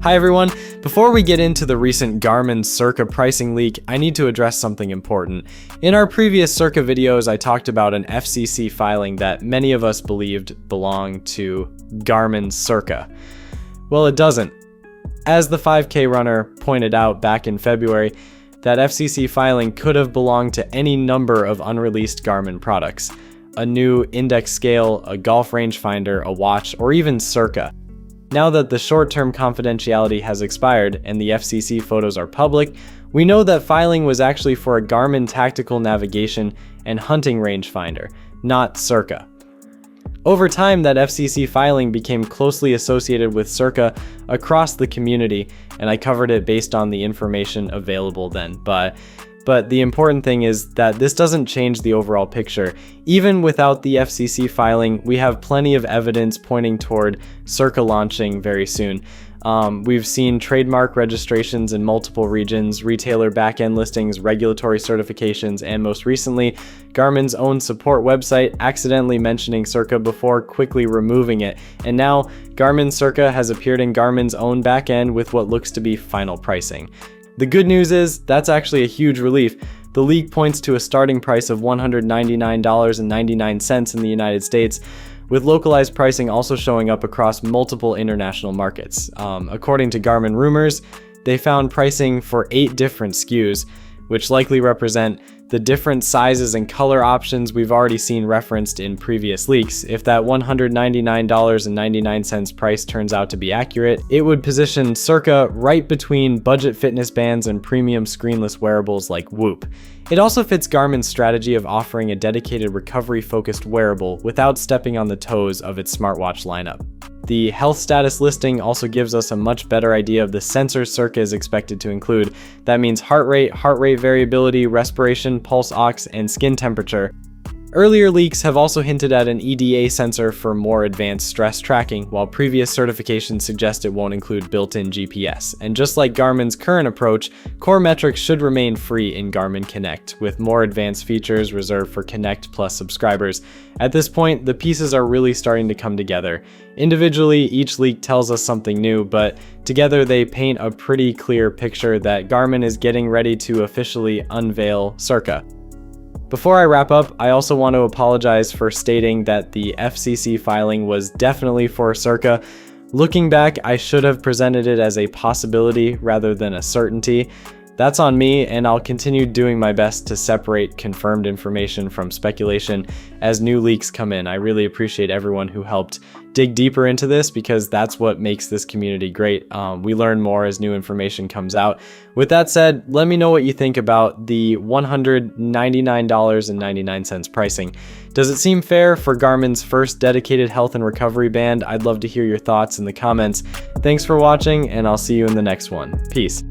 Hi everyone, before we get into the recent Garmin CIRQA pricing leak, I need to address something important. In our previous CIRQA videos, I talked about an FCC filing that many of us believed belonged to Garmin CIRQA. Well, it doesn't. As the 5K runner pointed out back in February, that FCC filing could have belonged to any number of unreleased Garmin products. A new index scale, a golf rangefinder, a watch, or even CIRQA. Now that the short-term confidentiality has expired and the FCC photos are public, we know that filing was actually for a Garmin tactical navigation and hunting rangefinder, not CIRQA. Over time, that FCC filing became closely associated with CIRQA across the community, and I covered it based on the information available then. But the important thing is that this doesn't change the overall picture. Even without the FCC filing, we have plenty of evidence pointing toward CIRQA launching very soon. We've seen trademark registrations in multiple regions, retailer backend listings, regulatory certifications, and most recently, Garmin's own support website accidentally mentioning CIRQA before quickly removing it. And now, Garmin CIRQA has appeared in Garmin's own backend with what looks to be final pricing. The good news is, that's actually a huge relief. The leak points to a starting price of $199.99 in the United States, with localized pricing also showing up across multiple international markets. According to Garmin Rumors, they found pricing for 8 different SKUs, which likely represent the different sizes and color options we've already seen referenced in previous leaks. If that $199.99 price turns out to be accurate, it would position CIRQA right between budget fitness bands and premium screenless wearables like Whoop. It also fits Garmin's strategy of offering a dedicated recovery-focused wearable without stepping on the toes of its smartwatch lineup. The health status listing also gives us a much better idea of the sensors CIRQA is expected to include. That means heart rate variability, respiration, pulse ox, and skin temperature. Earlier leaks have also hinted at an EDA sensor for more advanced stress tracking, while previous certifications suggest it won't include built-in GPS. And just like Garmin's current approach, core metrics should remain free in Garmin Connect, with more advanced features reserved for Connect Plus subscribers. At this point, the pieces are really starting to come together. Individually, each leak tells us something new, but together they paint a pretty clear picture that Garmin is getting ready to officially unveil CIRQA. Before I wrap up, I also want to apologize for stating that the FCC filing was definitely for CIRQA. Looking back, I should have presented it as a possibility rather than a certainty. That's on me, and I'll continue doing my best to separate confirmed information from speculation as new leaks come in. I really appreciate everyone who helped dig deeper into this because that's what makes this community great. We learn more as new information comes out. With that said, let me know what you think about the $199.99 pricing. Does it seem fair for Garmin's first dedicated health and recovery band? I'd love to hear your thoughts in the comments. Thanks for watching, and I'll see you in the next one. Peace.